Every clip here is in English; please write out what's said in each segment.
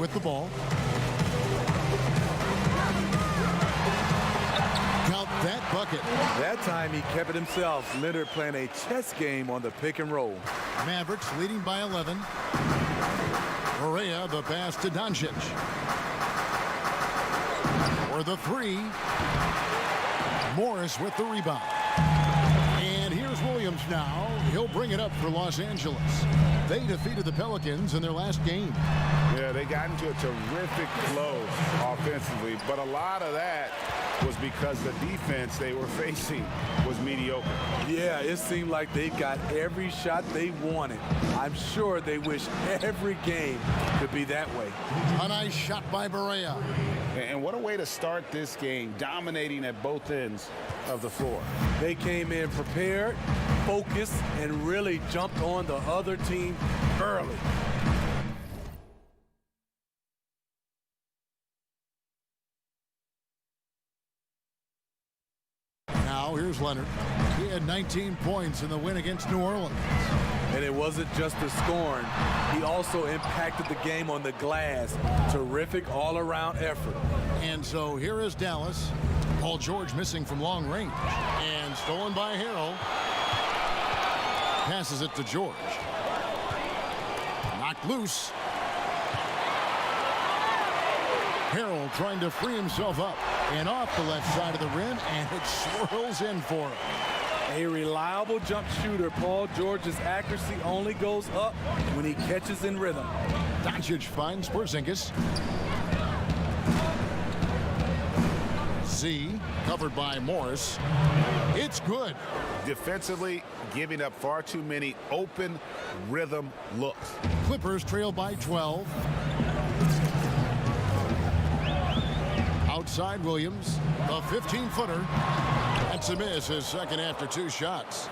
with the ball. Count that bucket. That time he kept it himself. Leonard playing a chess game on the pick and roll. Mavericks leading by 11. Correa, the pass to Doncic. For the three. Morris with the rebound. And here's Williams now. He'll bring it up for Los Angeles. They defeated the Pelicans in their last game. Yeah, they got into a terrific flow offensively, but a lot of that was because the defense they were facing was mediocre. Yeah, it seemed like they got every shot they wanted. I'm sure they wish every game could be that way. A nice shot by Barea. And what a way to start this game, dominating at both ends of the floor. They came in prepared, focused, and really jumped on the other team early. Now here's Leonard. He had 19 points in the win against New Orleans. And it wasn't just the scoring. He also impacted the game on the glass. Terrific all-around effort. And so here is Dallas. Paul George missing from long range. And stolen by Harrell. Passes it to George. Knocked loose. Harrell trying to free himself up. And off the left side of the rim. And it swirls in for him. A reliable jump shooter. Paul George's accuracy only goes up when he catches in rhythm. Doncic finds Porzingis. Z covered by Morris. It's good. Defensively, giving up far too many open rhythm looks. Clippers trail by 12. Outside Williams, a 15-footer. That's a miss, his second after two shots.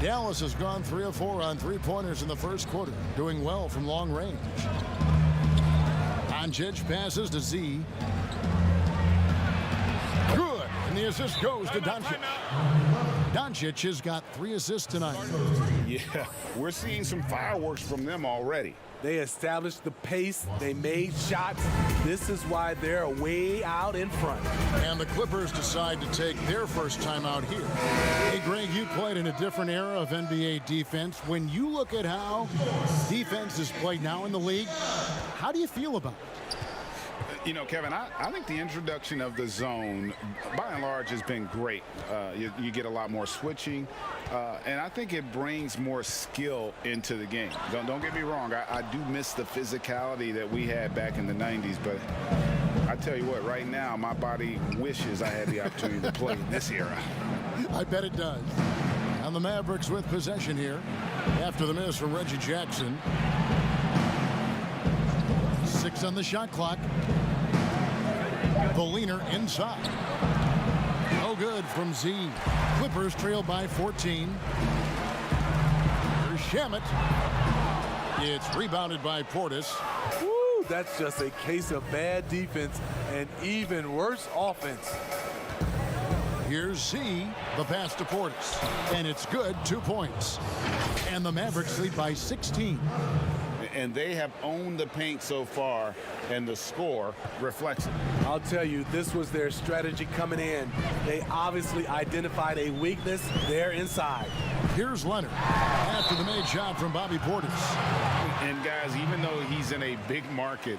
Dallas has gone 3 of 4 on three-pointers in the first quarter, doing well from long range. Doncic passes to Z. Good, and the assist goes to Doncic. Doncic has got 3 assists tonight. Yeah, we're seeing some fireworks from them already. They established the pace. They made shots. This is why they're way out in front. And the Clippers decide to take their first time out here. Hey, Greg, you played in a different era of NBA defense. When you look at how defense is played now in the league, how do you feel about it? You know, Kevin, I think the introduction of the zone, by and large, has been great. You get a lot more switching, and I think it brings more skill into the game. Don't get me wrong. I do miss the physicality that we had back in the 90s, but I tell you what, right now, my body wishes I had the opportunity to play in this era. I bet it does. And the Mavericks with possession here after the miss from Reggie Jackson. 6 on the shot clock. The leaner inside. No good from Z. Clippers trail by 14. Here's Shamet. It's rebounded by Portis. Woo, that's just a case of bad defense and even worse offense. Here's Z, the pass to Portis. And it's good, 2 points. And the Mavericks lead by 16. And they have owned the paint so far, and the score reflects it. I'll tell you, this was their strategy coming in. They obviously identified a weakness there inside. Here's Leonard after the made shot from Bobby Portis. And guys, even though he's in a big market,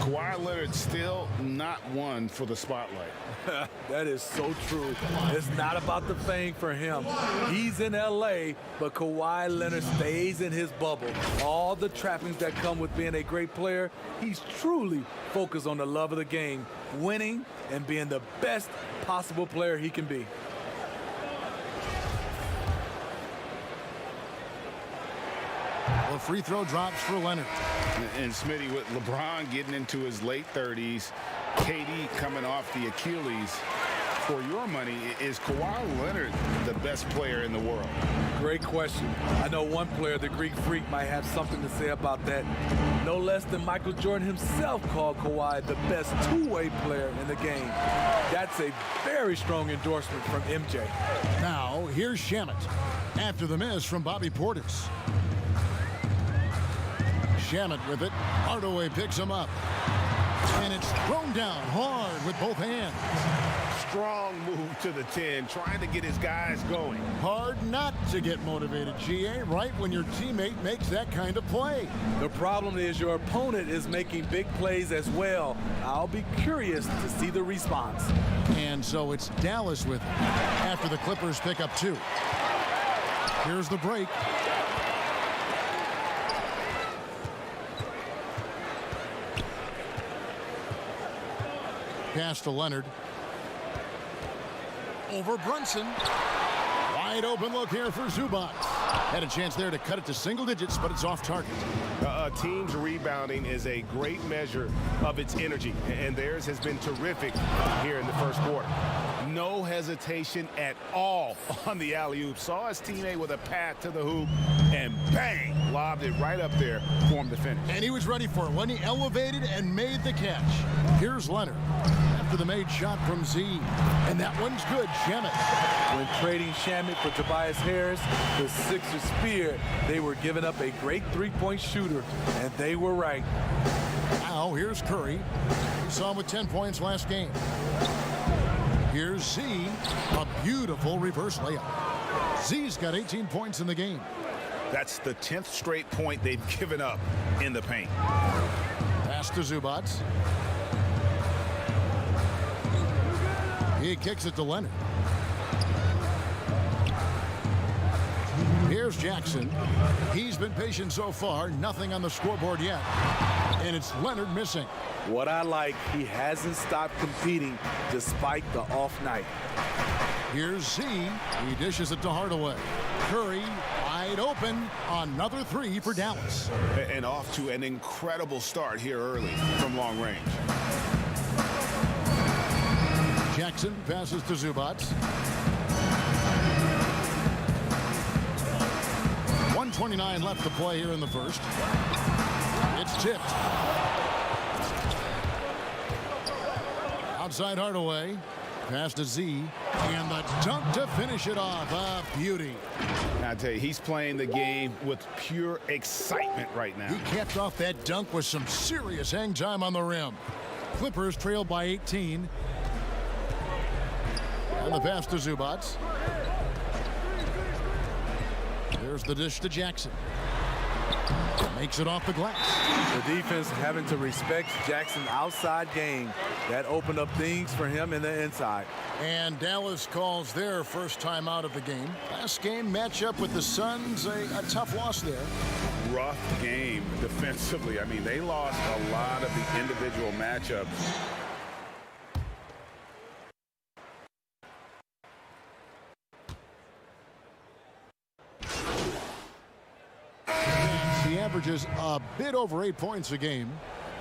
Kawhi Leonard still not one for the spotlight. That is so true. It's not about the fame for him. He's in L.A., but Kawhi Leonard stays in his bubble. All the trappings that come with being a great player, he's truly focused on the love of the game, winning and being the best possible player he can be. The free throw drops for Leonard. And Smitty, with LeBron getting into his late 30s, KD coming off the Achilles, for your money, is Kawhi Leonard the best player in the world? Great question. I know one player, the Greek Freak, might have something to say about that. No less than Michael Jordan himself called Kawhi the best two-way player in the game. That's a very strong endorsement from MJ. Now, here's Shamet after the miss from Bobby Portis. Shamet with it. Hardaway picks him up. And it's thrown down hard with both hands. Strong move to the 10, trying to get his guys going. Hard not to get motivated, GA, right when your teammate makes that kind of play. The problem is your opponent is making big plays as well. I'll be curious to see the response. And so it's Dallas with it after the Clippers pick up 2. Here's the break. Pass to Leonard. Over Brunson. Wide open look here for Zubac. Had a chance there to cut it to single digits, but it's off target. A team's rebounding is a great measure of its energy, and theirs has been terrific here in the first quarter. No hesitation at all on the alley-oop. Saw his teammate with a path to the hoop, and bang, lobbed it right up there for him to finish. And he was ready for it when he elevated and made the catch. Here's Leonard after the made shot from Z. And that one's good, Shamet. When trading Shamet for Tobias Harris, the Sixers feared they were giving up a great three-point shooter, and they were right. Now here's Curry. We saw him with 10 points last game. Here's Z, a beautiful reverse layup. Z's got 18 points in the game. That's the 10th straight point they've given up in the paint. Pass to Zubac. He kicks it to Leonard. Here's Jackson. He's been patient so far. Nothing on the scoreboard yet. And it's Leonard missing. What I like, he hasn't stopped competing despite the off night. Here's Z. He dishes it to Hardaway. Curry wide open. Another 3 for Dallas. And off to an incredible start here early from long range. Jackson passes to Zubac. 1:29 left to play here in the first. It's tipped. Outside Hardaway. Pass to Z. And the dunk to finish it off. A beauty. I tell you, he's playing the game with pure excitement right now. He capped off that dunk with some serious hang time on the rim. Clippers trail by 18. And the pass to Zubac. There's the dish to Jackson. Makes it off the glass. The defense having to respect Jackson's outside game. That opened up things for him in the inside. And Dallas calls their first time out of the game. Last game matchup with the Suns, a tough loss there. Rough game defensively. I mean, they lost a lot of the individual matchups. He averages a bit over 8 points a game.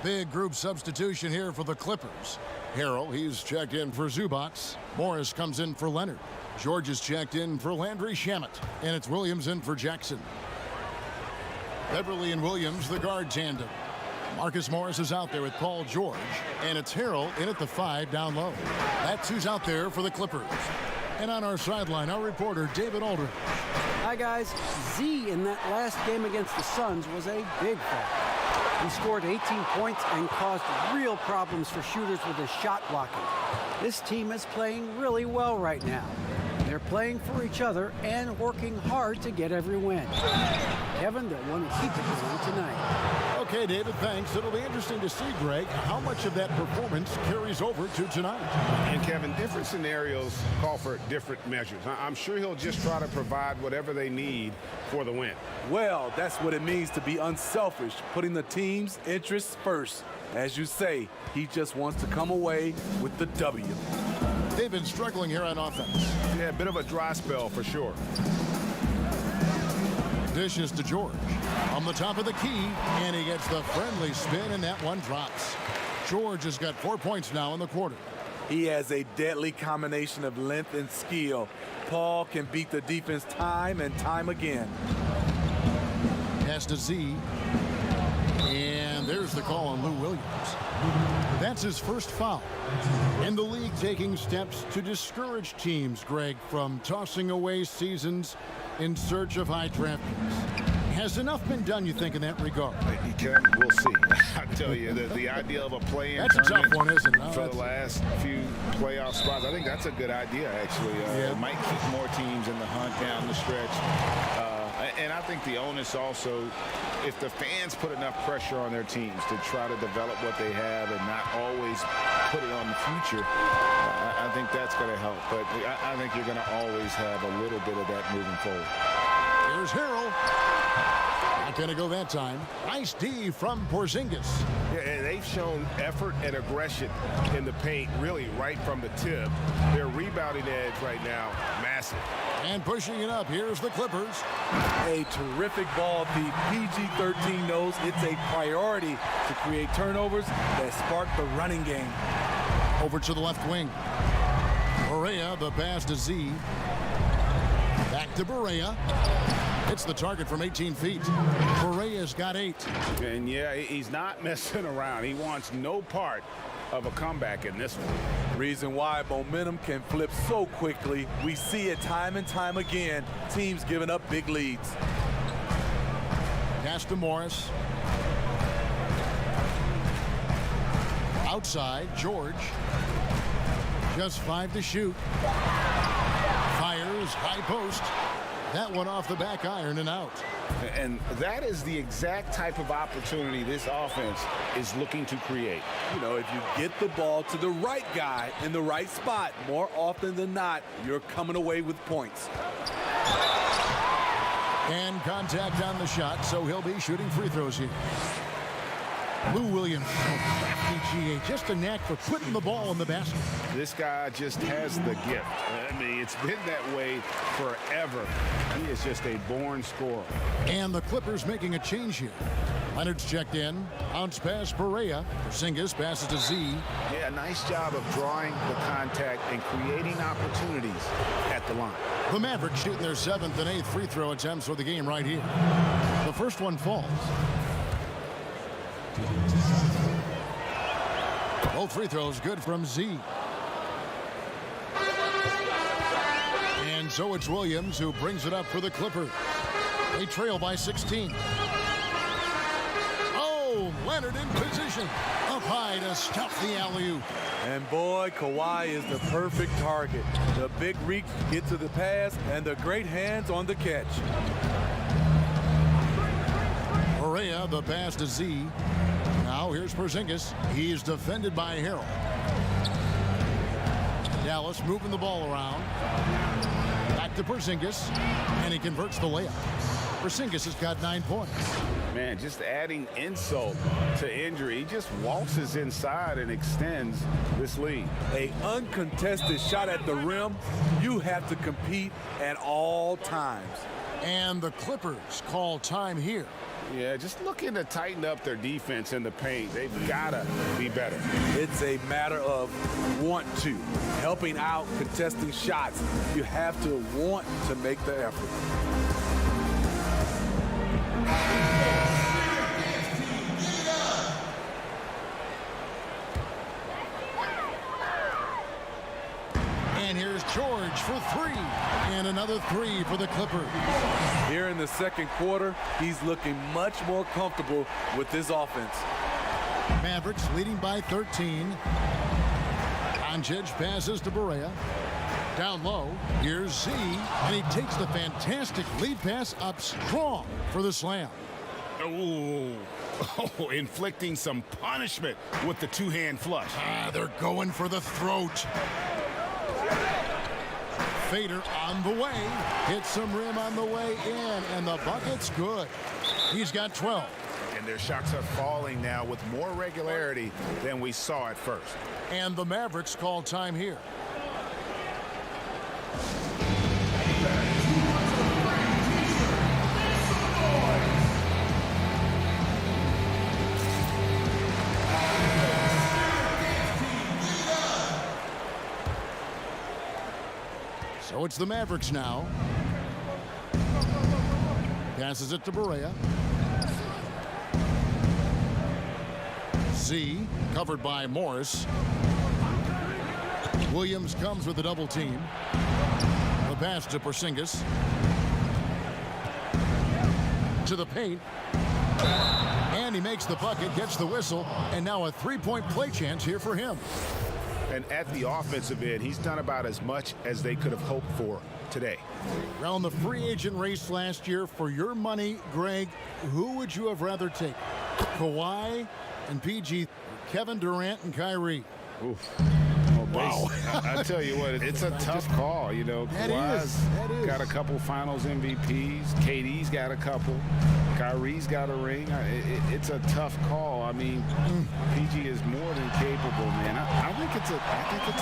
Big group substitution here for the Clippers. Harrell, he's checked in for Zubac. Morris comes in for Leonard. George is checked in for Landry Shamet. And it's Williams in for Jackson. Beverly and Williams, the guard tandem. Marcus Morris is out there with Paul George. And it's Harrell in at the 5 down low. That's who's out there for the Clippers. And on our sideline, our reporter, David Aldridge. Hi, guys. Z in that last game against the Suns was a big factor. He scored 18 points and caused real problems for shooters with his shot blocking. This team is playing really well right now. They're playing for each other and working hard to get every win. Kevin, they'll want to keep it going tonight. Okay, David, thanks. It'll be interesting to see, Greg, how much of that performance carries over to tonight. And Kevin, different scenarios call for different measures. I'm sure he'll just try to provide whatever they need for the win. Well, that's what it means to be unselfish, putting the team's interests first. As you say, he just wants to come away with the W. They've been struggling here on offense. Yeah, a bit of a dry spell for sure. Dishes to George on the top of the key, and he gets the friendly spin, and that one drops. George has got 4 points now in the quarter. He has a deadly combination of length and skill. Paul can beat the defense time and time again. Pass to Z. And there's the call on Lou Williams. That's his first foul. And the league taking steps to discourage teams, Greg, from tossing away seasons in search of high draft picks. Has enough been done, you think, in that regard? We'll see. I tell you, the idea of a play-in That's a tough one, isn't it? for the last few playoff spots, I think that's a good idea, actually. It might keep more teams in the hunt down the stretch. And I think the onus also, if the fans put enough pressure on their teams to try to develop what they have and not always put it on the future, I think that's going to help. But I think you're going to always have a little bit of that moving forward. Here's Harrell. Not going to go that time. Nice D from Porzingis. Yeah, and they've shown effort and aggression in the paint, really right from the tip. Their rebounding edge right now, massive. And pushing it up, here's the Clippers. A terrific ball. The PG-13 knows it's a priority to create turnovers that spark the running game. Over to the left wing. Barea, the pass to Z. Back to Barea. It's the target from 18 feet. Barea's got 8. And yeah, he's not messing around. He wants no part of a comeback in this one. Reason why momentum can flip so quickly. We see it time and time again. Teams giving up big leads. Pass to Morris. Outside, George. Just 5 to shoot. Fires, high post. That one off the back iron and out. And that is the exact type of opportunity this offense is looking to create. You know, if you get the ball to the right guy in the right spot, more often than not, you're coming away with points. And contact on the shot, so he'll be shooting free throws here. Lou Williams, GA, just a knack for putting the ball in the basket. This guy just has the gift. I mean, it's been that way forever. He is just a born scorer. And the Clippers making a change here. Leonard's checked in. Bounce pass, Barea. Porzingis passes to Z. Yeah, nice job of drawing the contact and creating opportunities at the line. The Mavericks shooting their 7th and 8th free throw attempts for the game right here. The first one falls. Both free throws good from Z. And so it's Williams who brings it up for the Clippers. They trail by 16. Oh, Leonard in position. Up high to stuff the alley-oop. And boy, Kawhi is the perfect target. The big reach to get to the pass and the great hands on the catch. Barea, the pass to Z. Now here's Porzingis. He's defended by Harrell. Dallas moving the ball around. Back to Porzingis. And he converts the layup. Porzingis has got 9 points. Man, just adding insult to injury. He just waltzes inside and extends this lead. A uncontested shot at the rim. You have to compete at all times. And the Clippers call time here. Yeah, just looking to tighten up their defense in the paint. They've got to be better. It's a matter of want to. Helping out, contesting shots. You have to want to make the effort. And here's George for 3. And another 3 for the Clippers. Here in the second quarter, he's looking much more comfortable with this offense. Mavericks leading by 13. Doncic passes to Barea. Down low, here's Z, and he takes the fantastic lead pass up strong for the slam. Oh, inflicting some punishment with the two-hand flush. They're going for the throat. Fader on the way. Hits some rim on the way in, and the bucket's good. He's got 12. And their shots are falling now with more regularity than we saw at first. And the Mavericks call time here. So it's the Mavericks now. Passes it to Barea. Z, covered by Morris. Williams comes with a double team. The pass to Porzingis. to the paint. And he makes the bucket, gets the whistle, and now a three-point play chance here for him. And at the offensive end, he's done about as much as they could have hoped for today. Around the free agent race last year, for your money, Greg, who would you have rather take? Kawhi and PG, Kevin Durant and Kyrie? Oof. Wow. I tell you what, it's a tough call. You know, Kawhi's got a couple finals MVPs. KD's got a couple. Kyrie's got a ring. It's a tough call. I mean, PG is more than capable, man. I think it's a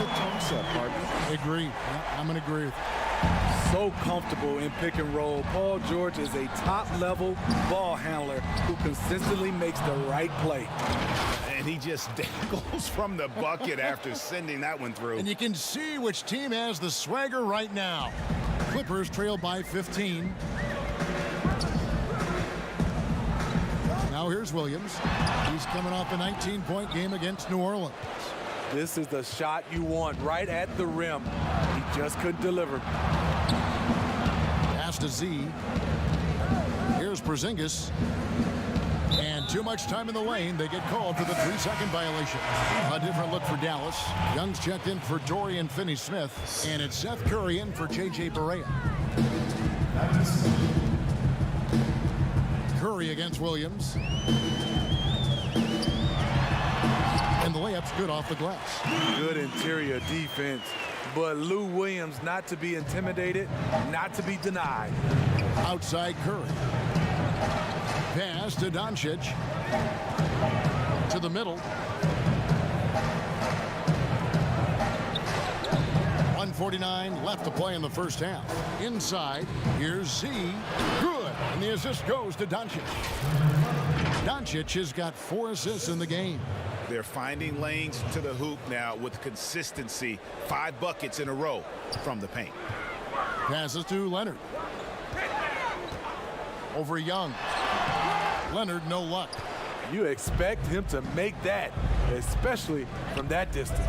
toss-up, partner. I agree. Yeah, I'm going to agree with you. So comfortable in pick and roll. Paul George is a top-level ball handler who consistently makes the right play. And he just dangles from the bucket after sending that one through. And you can see which team has the swagger right now. Clippers trail by 15. Now here's Williams. He's coming off a 19-point game against New Orleans. This is the shot you want right at the rim. He just couldn't deliver. Pass to Z. Here's Porzingis. And too much time in the lane. They get called for the 3-second violation. A different look for Dallas. Young's checked in for Dorian Finney-Smith. And it's Seth Curry in for J.J. Barea. Curry against Williams. And the layup's good off the glass. Good interior defense. But Lou Williams not to be intimidated, not to be denied. Outside Curry. Pass to Doncic. To the middle. 1:49 left to play in the first half. Inside, here's Z. Good. And the assist goes to Doncic. Doncic has got 4 assists in the game. They're finding lanes to the hoop now with consistency. 5 buckets in a row from the paint. Passes to Leonard. Over Young. Leonard, no luck. You expect him to make that, especially from that distance.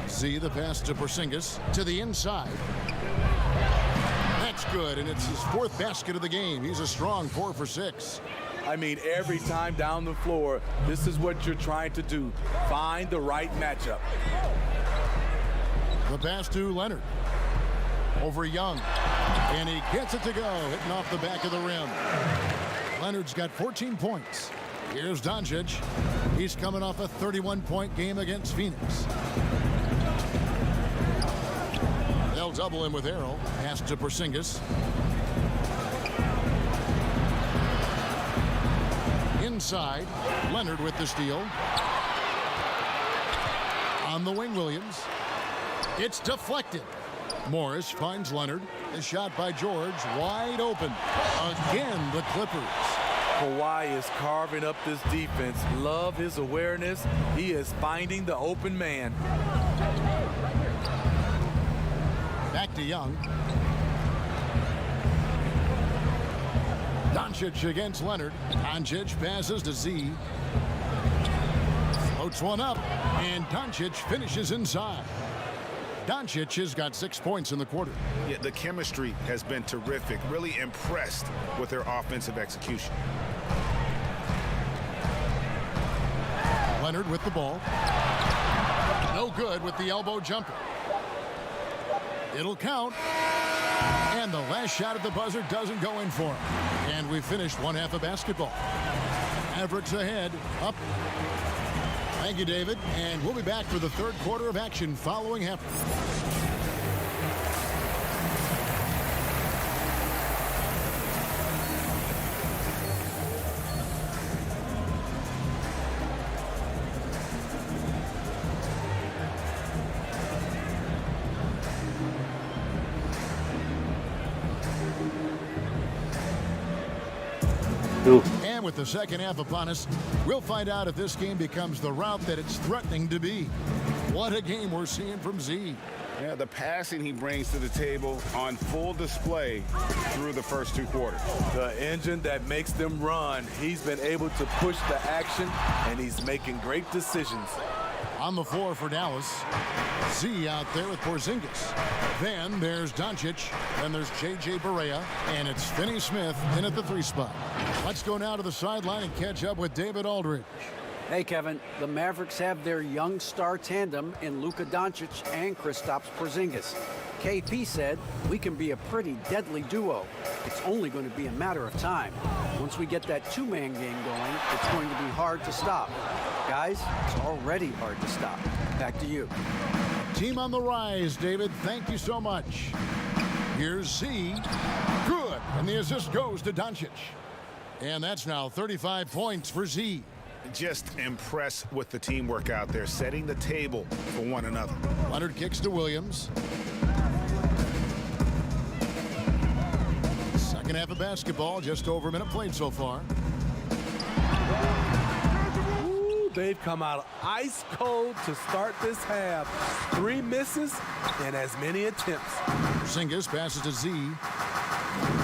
Z, the pass to Porzingis to the inside. That's good, and it's his 4th basket of the game. He's a strong 4 for 6. I mean, every time down the floor, this is what you're trying to do. Find the right matchup. The pass to Leonard. Over Young. And he gets it to go, hitting off the back of the rim. Leonard's got 14 points. Here's Doncic. He's coming off a 31-point game against Phoenix. They'll double him with Arrow. Pass to Porzingis. Inside, Leonard with the steal. On the wing, Williams. It's deflected. Morris finds Leonard. The shot by George, wide open. Again, the Clippers. Kawhi is carving up this defense. Love his awareness. He is finding the open man. Back to Young. Doncic against Leonard. Doncic passes to Z. Floats one up, and Doncic finishes inside. Doncic has got 6 points in the quarter. Yeah, the chemistry has been terrific. Really impressed with their offensive execution. Leonard with the ball. No good with the elbow jumper. It'll count. And the last shot at the buzzer doesn't go in for him. And we finished 1 half of basketball. Mavericks ahead, up. Thank you, David. And we'll be back for the 3rd quarter of action following half. And with the second half upon us, we'll find out if this game becomes the route that it's threatening to be. What a game we're seeing from Z. Yeah, the passing he brings to the table on full display through the first 2 quarters. The engine that makes them run. He's been able to push the action, and he's making great decisions. On the floor for Dallas, Z out there with Porzingis. Then there's Doncic. Then there's J.J. Barea. And it's Finney Smith in at the 3 spot. Let's go now to the sideline and catch up with David Aldridge. Hey, Kevin, the Mavericks have their young star tandem in Luka Doncic and Kristaps Porzingis. KP said, we can be a pretty deadly duo. It's only going to be a matter of time. Once we get that two-man game going, it's going to be hard to stop. Guys, it's already hard to stop. Back to you. Team on the rise, David. Thank you so much. Here's Z. Good. And the assist goes to Doncic. And that's now 35 points for Z. Just impressed with the teamwork out there, setting the table for one another. Leonard kicks to Williams. Second half of basketball, just over a minute played so far. Ooh, they've come out ice cold to start this half. 3 misses and as many attempts. Porzingis passes to Z.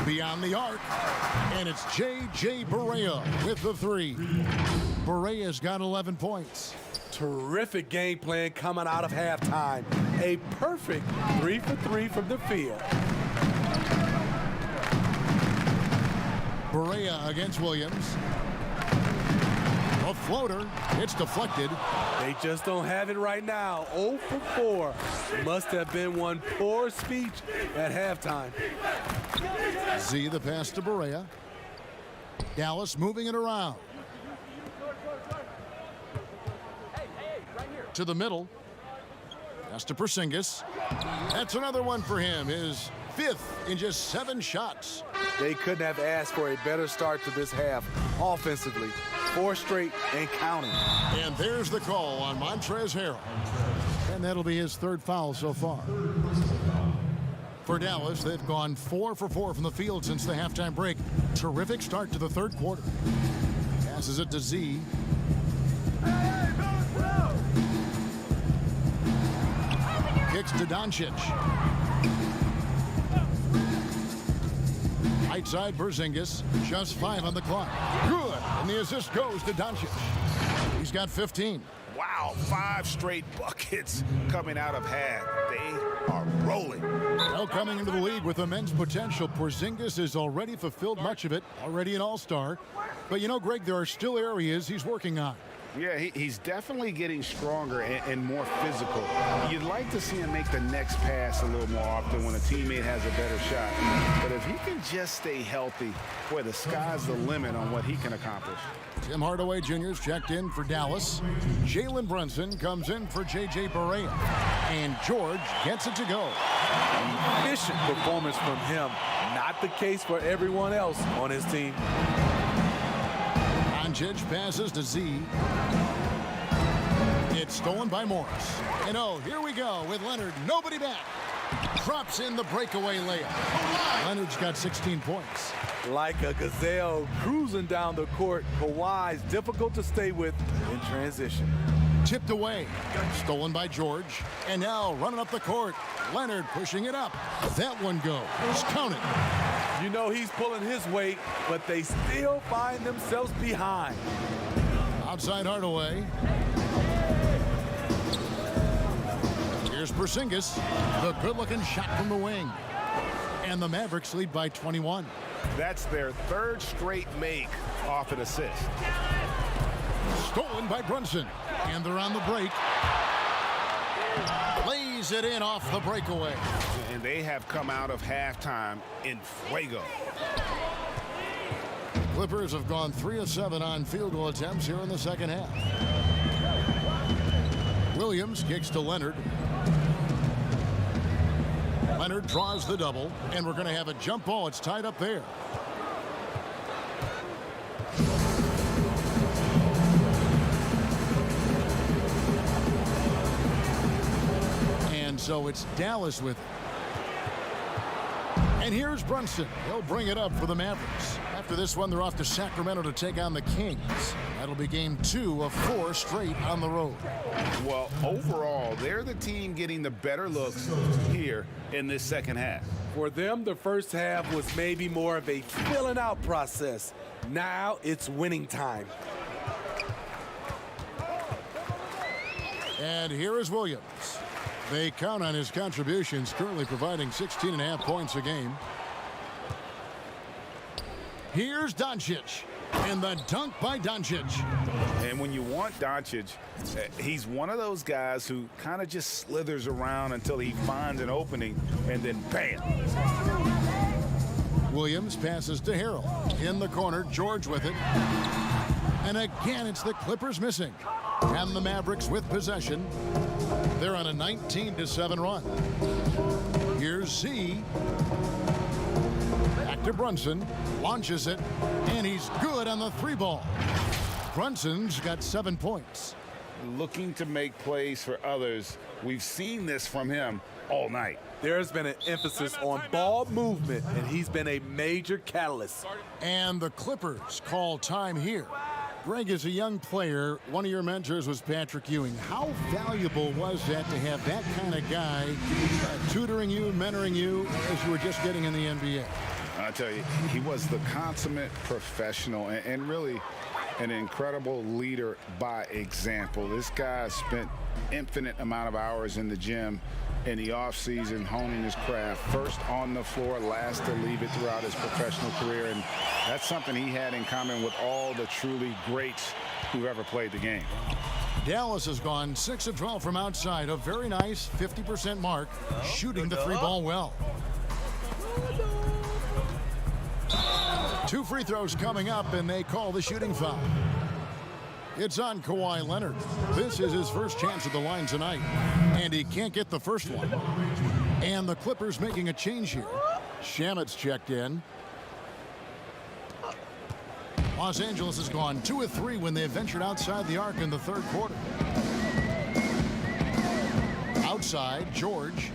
Beyond the arc. And it's J.J. Barea with the 3. Barea's got 11 points. Terrific game plan coming out of halftime. A perfect 3 for 3 from the field. Barea against Williams. A floater. It's deflected. They just don't have it right now. 0 for 4. Must have been one poor speech at halftime. Z the pass to Barea. Dallas moving it around. To the middle. Pass to Porzingis. That's another one for him. His 5th in just 7 shots. They couldn't have asked for a better start to this half offensively. 4 straight and counting. And there's the call on Montrezl Harrell. And that'll be his 3rd foul so far. For Dallas, they've gone 4 for 4 from the field since the halftime break. Terrific start to the 3rd quarter. Passes it to Z. Kicks to Doncic. Right side Porzingis. Just 5 on the clock. Good. And the assist goes to Doncic. He's got 15. Wow, 5 straight buckets coming out of half. They are rolling. Now coming into the league with immense potential, Porzingis has already fulfilled much of it, already an all-star. But you know, Greg, there are still areas he's working on. Yeah, he's definitely getting stronger and more physical. You'd like to see him make the next pass a little more often when a teammate has a better shot. But if he can just stay healthy, boy, the sky's the limit on what he can accomplish. Tim Hardaway Jr.'s checked in for Dallas. Jalen Brunson comes in for J.J. Barea. And George gets it to go. Efficient performance from him. Not the case for everyone else on his team. Doncic passes to Z. It's stolen by Morris. And oh, here we go with Leonard. Nobody back. Drops in the breakaway layup. Leonard's got 16 points. Like a gazelle cruising down the court, Kawhi's difficult to stay with in transition. Tipped away. Stolen by George. And now running up the court. Leonard pushing it up. That one goes. Count it. You know he's pulling his weight, but they still find themselves behind. Outside Hardaway. Here's Porzingis. The good-looking shot from the wing. And the Mavericks lead by 21. That's their 3rd straight make off an assist. Stolen by Brunson. And they're on the break. Lays it in off the breakaway. And they have come out of halftime in fuego. Clippers have gone 3 of 7 on field goal attempts here in the second half. Williams kicks to Leonard. Leonard draws the double, and we're going to have a jump ball. It's tied up there. And so it's Dallas with it. And here's Brunson. He'll bring it up for the Mavericks. After this one, they're off to Sacramento to take on the Kings. That'll be game 2 of 4 straight on the road. Well, overall, they're the team getting the better looks here in this second half. For them, the first half was maybe more of a filling out process. Now it's winning time. And here is Williams. They count on his contributions, currently providing 16.5 points a game. Here's Doncic, and the dunk by Doncic. And when you want Doncic, he's one of those guys who kind of just slithers around until he finds an opening, and then bam. Williams passes to Harrell. In the corner, George with it. And again, it's the Clippers missing. And the Mavericks with possession. They're on a 19-7 run. Here's Z. Back to Brunson. Launches it. And he's good on the three ball. Brunson's got 7 points. Looking to make plays for others. We've seen this from him all night. There's been an emphasis on ball movement, and he's been a major catalyst. And the Clippers call time here. Greg, as a young player, one of your mentors was Patrick Ewing. How valuable was that to have that kind of guy tutoring you, mentoring you as you were just getting in the NBA? I tell you, he was the consummate professional and really an incredible leader by example. This guy spent infinite amount of hours in the gym in the offseason honing his craft, first on the floor, last to leave it throughout his professional career, and that's something he had in common with all the truly greats who ever played the game. Dallas has gone 6 of 12 from outside, a very nice 50% mark, shooting the three ball well. 2 free throws coming up, and they call the shooting foul. It's on Kawhi Leonard. This is his first chance at the line tonight, and he can't get the first one. And the Clippers making a change here. Shamet's checked in. Los Angeles has gone 2 of 3 when they ventured outside the arc in the third quarter. Outside, George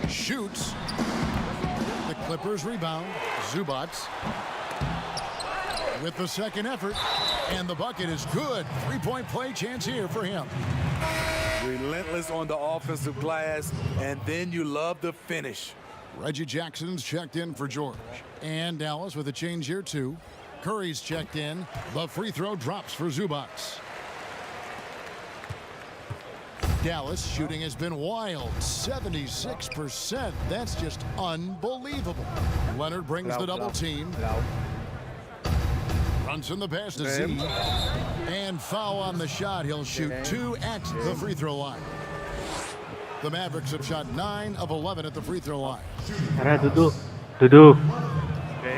shoots. The Clippers rebound. Zubac with the second effort, and the bucket is good. 3-point play chance here for him. Relentless on the offensive glass, and then you love the finish. Reggie Jackson's checked in for George. And Dallas with a change here too. Curry's checked in. The free throw drops for Zubac. Dallas shooting has been wild. 76%. That's just unbelievable. Leonard brings the double team. Brunson the pass to Z. And foul on the shot. He'll shoot 2 at the free throw line. The Mavericks have shot 9 of 11 at the free throw line. Tara, Dudu.